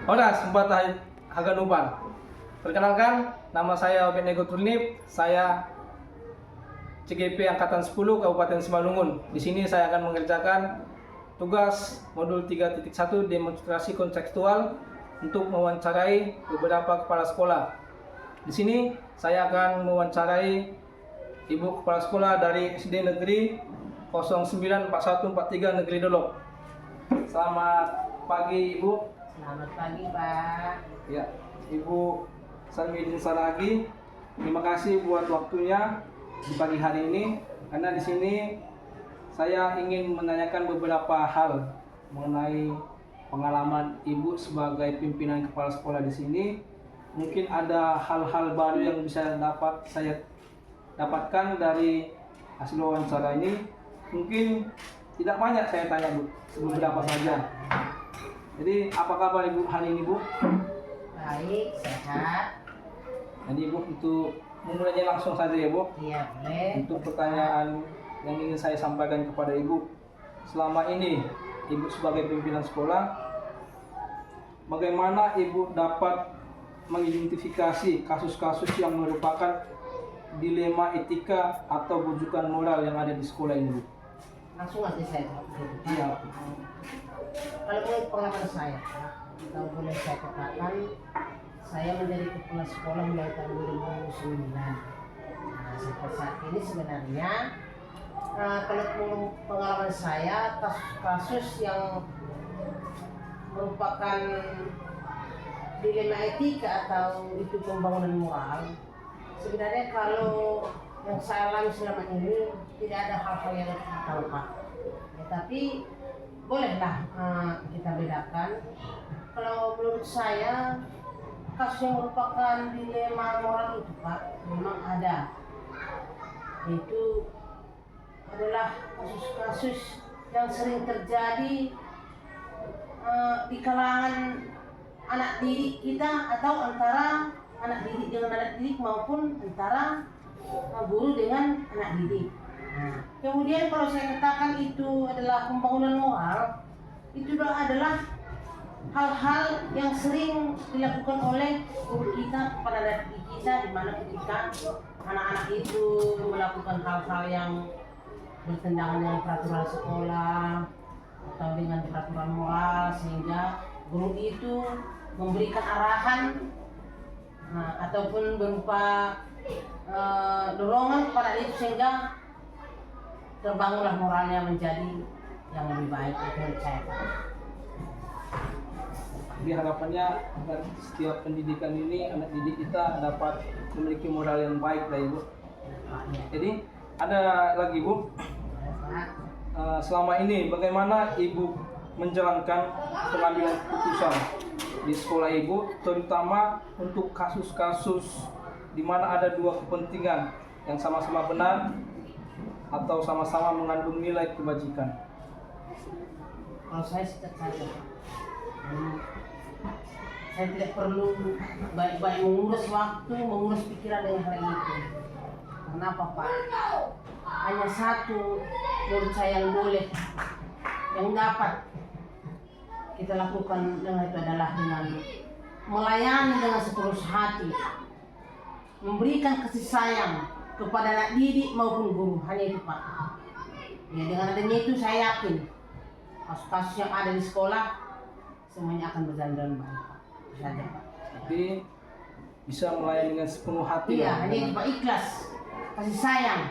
Horas, Empat Haganupan. Perkenalkan, nama saya Benego Turnip. Saya CGP Angkatan 10 Kabupaten Simalungun. Di sini saya akan mengerjakan tugas modul 3.1 demonstrasi kontekstual untuk mewawancarai beberapa kepala sekolah. Di sini saya akan mewawancarai Ibu Kepala Sekolah dari SD Negeri 094143 Negeri Dolok. Selamat pagi Ibu. Selamat pagi Pak. Ya, Ibu Sarmidin Saragi, terima kasih buat waktunya di pagi hari ini. Karena di sini saya ingin menanyakan beberapa hal mengenai pengalaman Ibu sebagai pimpinan kepala sekolah di sini. Mungkin ada hal-hal baru yang bisa saya dapatkan dari hasil wawancara ini. Mungkin tidak banyak saya tanya Bu, beberapa saja. Jadi apa kabar Ibu hari ini Bu? Baik, sehat. Jadi Ibu untuk memulainya langsung saja ya Bu. Iya boleh. Untuk pertanyaan yang ingin saya sampaikan kepada Ibu, selama ini Ibu sebagai pimpinan sekolah, bagaimana Ibu dapat mengidentifikasi kasus-kasus yang merupakan dilema etika atau rujukan moral yang ada di sekolah ini Bu? Langsung aja saya jawab. Iya. Kalau menurut pengalaman saya, kalau boleh saya katakan, saya menjadi kepala sekolah mulai tahun 2009. Nah, sampai saat ini sebenarnya, kalau menurut pengalaman saya, kasus-kasus yang merupakan dilema etika atau itu pembangunan moral, sebenarnya kalau yang saya alami selama ini tidak ada hal-hal yang tampak. Ya, tapi bolehlah kita bedakan. Kalau menurut saya kasus yang merupakan dilema moral itu Pak memang ada. Itu adalah kasus-kasus yang sering terjadi di kalangan anak didik kita atau antara anak didik dengan anak didik maupun antara guru dengan anak didik. Kemudian kalau saya katakan itu adalah pembangunan moral, itu adalah hal-hal yang sering dilakukan oleh guru kita kepada anak didik kita, di mana ketika anak-anak itu melakukan hal-hal yang bertentangan dengan peraturan sekolah atau dengan peraturan moral, sehingga guru itu memberikan arahan ataupun berupa dorongan kepada itu sehingga terbangunlah moralnya menjadi yang lebih baik menurut saya. Jadi harapannya agar setiap pendidikan ini anak didik kita dapat memiliki moral yang baik lah Ibu. Jadi ada lagi Bu, selama ini bagaimana Ibu menjalankan pengambilan keputusan di sekolah Ibu, terutama untuk kasus-kasus di mana ada dua kepentingan yang sama-sama benar atau sama-sama mengandung nilai kebajikan? Kalau saya sih saja, saya tidak perlu baik-baik mengurus waktu, mengurus pikiran dengan hal itu. Kenapa Pak? Hanya satu menurut saya yang boleh, yang dapat kita lakukan dengan itu adalah dengan melayani dengan setulus hati, memberikan kasih sayang kepada anak didik maupun guru, hanya itu Pak. Ya, dengan adanya itu saya yakin kasus-kasus yang ada di sekolah semuanya akan berjalan dengan baik Pak. Itu saja Pak. Jadi bisa melayani dengan sepenuh hati. Iya, hanya itu Pak, ikhlas, kasih sayang.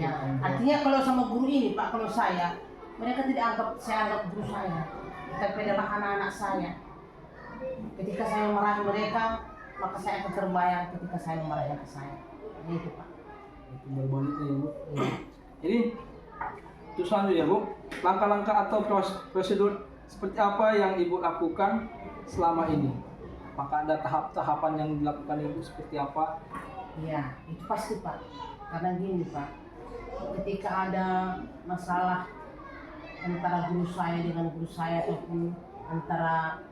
Ya, artinya kalau sama guru ini Pak, kalau saya, mereka tidak anggap guru saya, tapi adalah anak-anak saya. Ketika saya memarahi mereka, maka saya akan terbayang ketika saya memarahi anak saya. Itu Pak. Itu berbaliknya ya Bu. Jadi itu selanjutnya Bu, langkah-langkah atau prosedur seperti apa yang Ibu lakukan selama ini? Apakah ada tahap-tahapan yang dilakukan Ibu seperti apa? Iya, itu pasti Pak. Karena gini Pak, ketika ada masalah antara guru saya dengan guru saya ataupun antara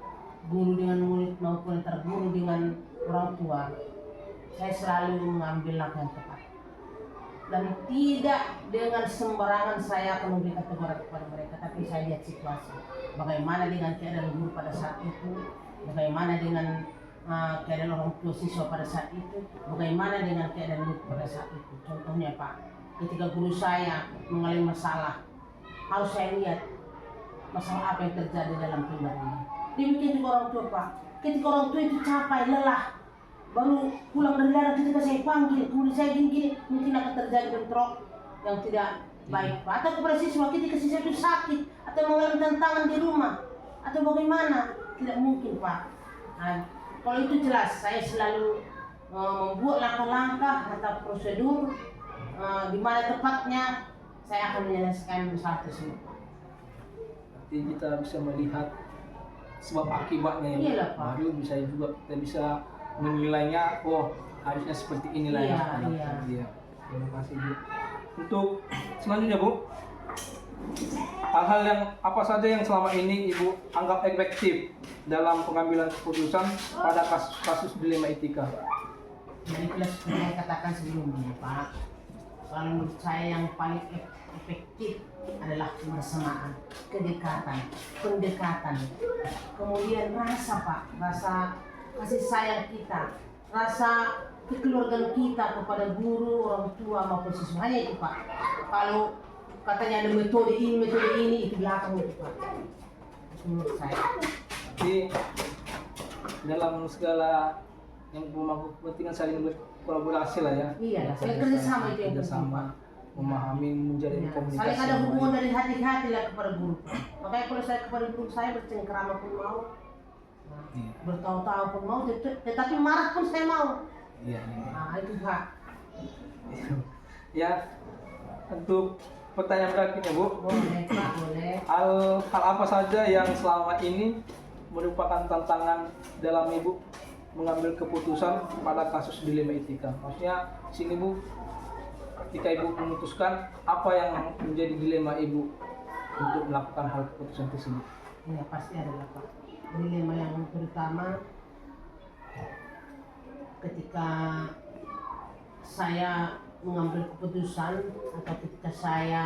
guru dengan murid maupun antara guru dengan orang tua, saya selalu mengambil langkah yang tepat dan tidak dengan sembarangan saya akan memberikan teguran kepada mereka, tapi saya lihat situasi. bagaimana dengan keadaan guru pada saat itu, bagaimana dengan keadaan orang tua siswa pada saat itu, bagaimana dengan keadaan murid pada saat itu. Contohnya Pak, ketika guru saya mengalami masalah, harus saya lihat masalah apa yang terjadi dalam pribadinya. Demikian juga orang tua Pak, ketika orang tua itu capek, lelah, baru pulang dari ladang ketika saya panggil, kemudian saya gini-gini, mungkin akan terjadi bentrok yang tidak baik Pak. Atau kepada siswa ketika siswa itu sakit atau mengalami tantangan di rumah atau bagaimana, tidak mungkin Pak. Nah, kalau itu jelas saya selalu membuat langkah-langkah atau prosedur di mana tepatnya saya akan menyelesaikan masalah tersebut. Nanti kita bisa melihat sebab akibatnya ya, Bu. Iyalah, Pak. Baru bisa juga kita bisa menilainya, oh harusnya seperti inilah Iya, yang iya. Iya. Terima kasih Bu. Untuk selanjutnya Bu, hal-hal yang apa saja yang selama ini Ibu anggap efektif dalam pengambilan keputusan pada kasus dilema etika? Jadi seperti saya katakan sebelumnya Pak, kalau menurut saya yang paling efektif adalah kebersamaan, kedekatan, pendekatan, kemudian rasa Pak, rasa kasih sayang kita, rasa kekeluargaan kita kepada guru, orang tua maupun siswa. Hanya itu Pak. Kalau katanya ada metode ini itu belakang itu Pak. Menurut saya. Jadi dalam segala yang memangku kepentingan saling berkolaborasi lah ya. Iya, saling kerjasama itu yang penting Pak. Kerjasama, memahami, menjalin Ya, komunikasi. saling ada yang hubungan baik. dari hati-hati lah kepada guru. Makanya kalau saya kepada guru saya bercengkerama pun mau, Iya. bertahu-tahu pun mau, tetapi marah pun saya mau. Iya, iya. Nah itu Pak. Ya, untuk pertanyaan berikutnya Bu, Boleh Pak, boleh. hal apa saja yang selama ini merupakan tantangan dalam Ibu mengambil keputusan pada kasus dilema etika? Maksudnya sini Bu, ketika Ibu memutuskan apa yang menjadi dilema Ibu untuk melakukan hal keputusan tersebut? Ya pasti adalah Pak. Dilema yang pertama ketika saya mengambil keputusan atau ketika saya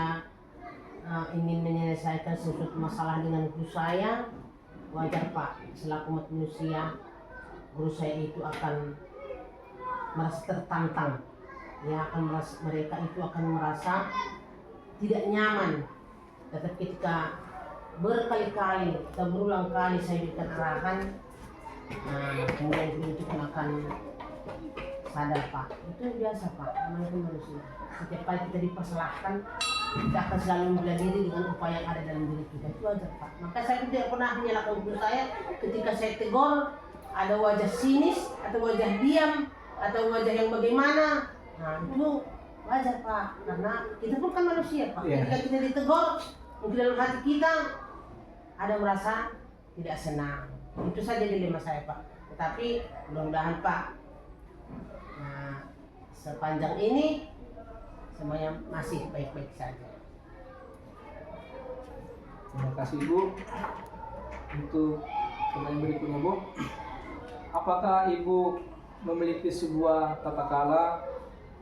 ingin menyelesaikan sesuatu masalah dengan guru saya, wajar Pak, selaku umat manusia, guru saya itu akan merasa tertantang, ya mereka itu akan merasa tidak nyaman. Tetapi ketika berkali-kali atau berulang kali saya berikan arahan, kemudian guru itu akan sadar Pak. Itu biasa Pak, namanya manusia. Setiap kali kita dipersalahkan, kita akan selalu membela diri dengan upaya yang ada dalam diri kita. Itu aja Pak. Maka saya tidak pernah menyalahkan guru saya ketika saya tegur, ada wajah sinis atau wajah diam atau wajah yang bagaimana. Nah itu wajar Pak, karena kita pun kan manusia Pak. Yeah. Ketika kita ditegur, mungkin dalam hati kita ada merasa tidak senang. Itu saja dilema saya Pak. Tetapi mudah-mudahan Pak, sepanjang ini semuanya masih baik-baik saja. Terima kasih Bu. Untuk pertanyaan berikutnya Bu, apakah Ibu memiliki sebuah tata cara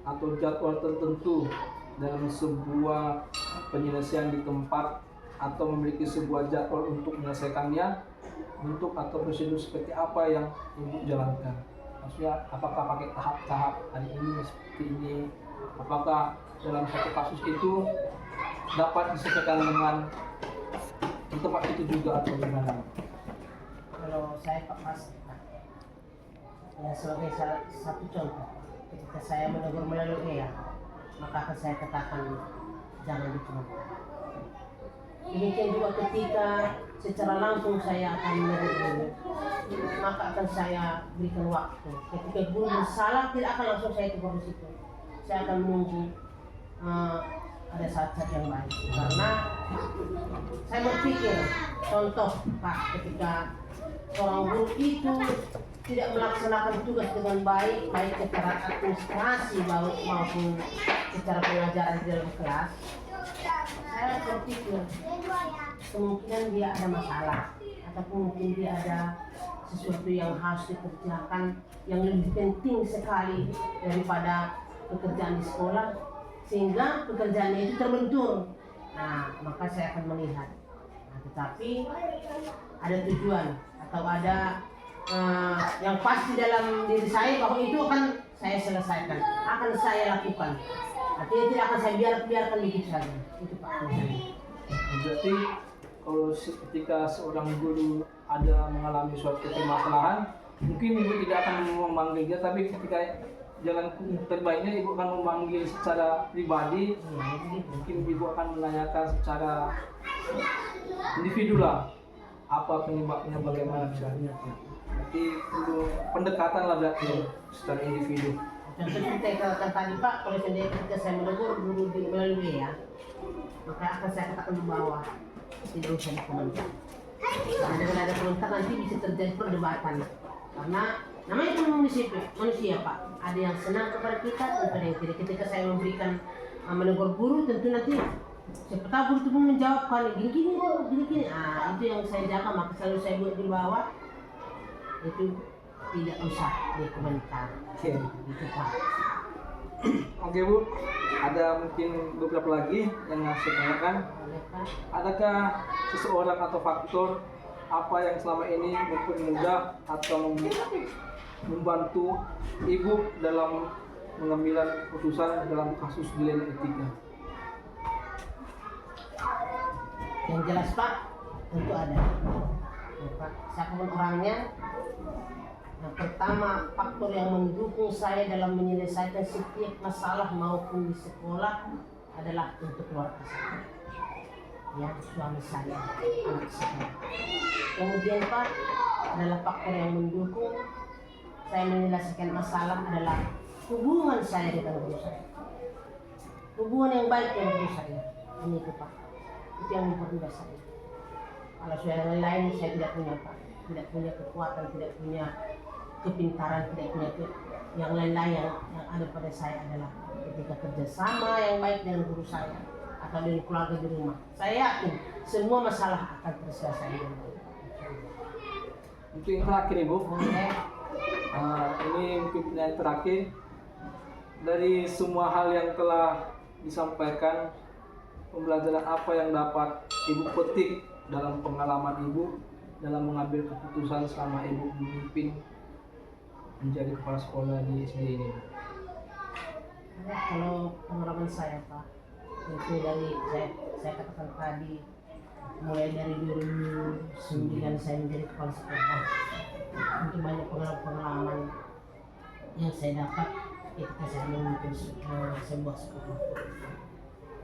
atau jadwal tertentu dalam sebuah penyelesaian di tempat atau memiliki sebuah jadwal untuk menyelesaikannya, bentuk atau prosedur seperti apa yang Ibu jalankan? Maksudnya apakah pakai tahap-tahap, hari ini seperti ini, apakah dalam satu kasus itu dapat disesuaikan dengan di tempat itu juga atau bagaimana? Kalau saya Pak Mas, ya sebagai satu contoh, ketika saya menegur melalui ya, maka akan saya katakan jangan dicoba. Demikian juga ketika secara langsung saya akan menegur guru, maka akan saya berikan waktu. Ketika guru bersalah, tidak akan langsung saya tegur di situ. Saya akan menunggu ada saat-saat yang baik. Karena saya berpikir, contoh Pak, ketika seorang guru itu tidak melaksanakan tugas dengan baik, baik secara administrasi maupun secara pengajaran di dalam kelas, saya berpikir kemungkinan dia ada masalah ataupun mungkin dia ada sesuatu yang harus dikerjakan yang lebih penting sekali daripada pekerjaan di sekolah, sehingga pekerjaannya itu terbentur. Nah, maka saya akan melihat Nah, tetapi ada tujuan atau ada yang pasti dalam diri saya bahwa itu akan saya selesaikan, akan saya lakukan. Artinya tidak akan saya biarkan begitu saja. Itu Pak. Berarti kalau ketika seorang guru ada mengalami suatu permasalahan, mungkin ibu tidak akan memanggil dia, tapi ketika jalan terbaiknya ibu akan memanggil secara pribadi. Mungkin ibu akan menanyakan secara individu lah, apa penyebabnya, bagaimana misalnya. Berarti perlu pendekatan lah berarti secara individu. Contoh kita katakan tadi Pak, kalau sendiri ketika saya menegur guru di melalui ya, maka akan saya katakan di bawah, tidak usah dikomentar. Karena dengan ada komentar nanti bisa terjadi perdebatan. Karena namanya pun manusia Pak, ada yang senang kepada kita, tentu ada yang tidak. Ketika saya memberikan menegur guru, tentu nanti siapa tahu guru itu pun menjawabkan gini-gini. Itu yang saya jaga, maka selalu saya buat di bawah. Itu tidak usah dikomentar. Gitu Pak. Oke Bu, ada mungkin beberapa lagi yang saya tanyakan. Adakah seseorang atau faktor apa yang selama ini mempermudah atau membantu ibu dalam mengambil keputusan dalam kasus dilema etika? Yang jelas Pak, tentu ada. Pak, siapapun orangnya. Yang pertama, faktor yang mendukung saya dalam menyelesaikan setiap masalah maupun di sekolah adalah untuk keluarga saya. Ya, suami saya, anak saya. Kemudian Pak, adalah faktor yang mendukung saya menyelesaikan masalah adalah hubungan saya dengan guru saya. Hubungan yang baik dengan guru saya. Ini itu Pak. Itu yang mempermudah saya. Kalau sudah yang lain saya tidak punya Pak. Tidak punya kekuatan, tidak punya kepintaran, tidak punya yang lain-lain yang ada pada saya adalah ketika kerjasama yang baik dengan guru saya atau dengan keluarga di rumah. Saya yakin semua masalah akan terselesai dengan baik. Untuk yang terakhir Ibu, ini mungkin yang terakhir dari semua hal yang telah disampaikan, pembelajaran apa yang dapat Ibu petik dalam pengalaman Ibu dalam mengambil keputusan selama Ibu memimpin menjadi kepala sekolah di SD ini? Kalau pengalaman saya Pak, itu dari saya katakan tadi, mulai dari 2009 saya menjadi kepala sekolah, itu banyak pengalaman yang saya dapat ketika saya memimpin sebuah sekolah.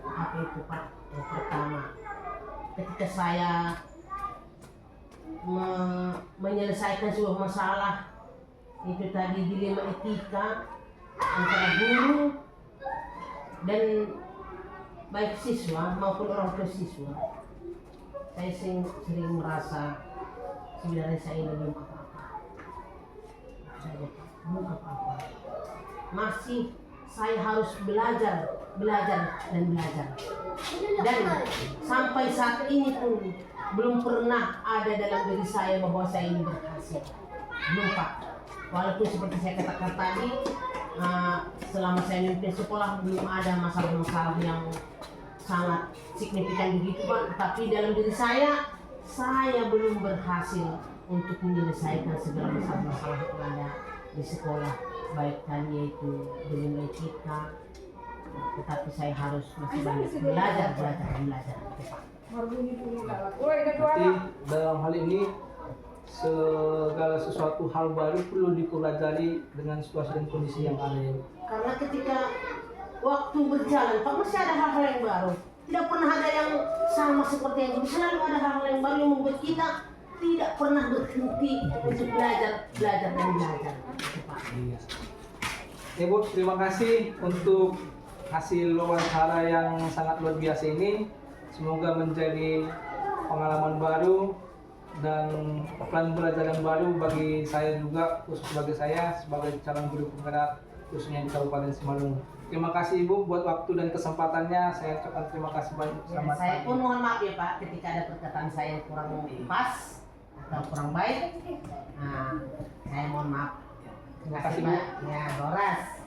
Apa itu Pak? Yang pertama, ketika saya menyelesaikan sebuah masalah, itu tadi dilema etika antara guru dan baik siswa maupun orang tua siswa. Saya sering merasa sebenarnya saya ini belum apa-apa. Belum apa-apa. Masih saya harus belajar. Dan sampai saat ini pun belum pernah ada dalam diri saya bahwa saya ini berhasil. Belum Pak. Walaupun seperti saya katakan tadi, selama saya memimpin sekolah belum ada masalah-masalah yang sangat signifikan begitu Pak. Tapi dalam diri saya belum berhasil untuk menyelesaikan segala masalah-masalah yang ada di sekolah. Baik tadi yaitu dilema etika, tetapi saya harus masih banyak belajar Pak. Berarti dalam hal ini segala sesuatu hal baru perlu dipelajari dengan situasi dan kondisi yang ada. Karena ketika waktu berjalan, Pak, masih ada hal-hal yang baru. Tidak pernah ada yang sama seperti yang dulu. Selalu ada hal-hal yang baru yang membuat kita tidak pernah berhenti untuk belajar. Iya. Ibu, terima kasih untuk hasil wawancara yang sangat luar biasa ini. Semoga menjadi pengalaman baru dan pelajaran baru bagi saya juga, khusus sebagai saya sebagai calon guru penggerak khususnya di Kabupaten Simalungun. Terima kasih Ibu buat waktu dan kesempatannya. Saya ucapkan terima kasih banyak. Selamat Saya pagi. pun mohon maaf ya Pak ketika ada perkataan saya yang kurang pas atau kurang baik. Saya mohon maaf. Terima kasih Bu. Ya, Doras.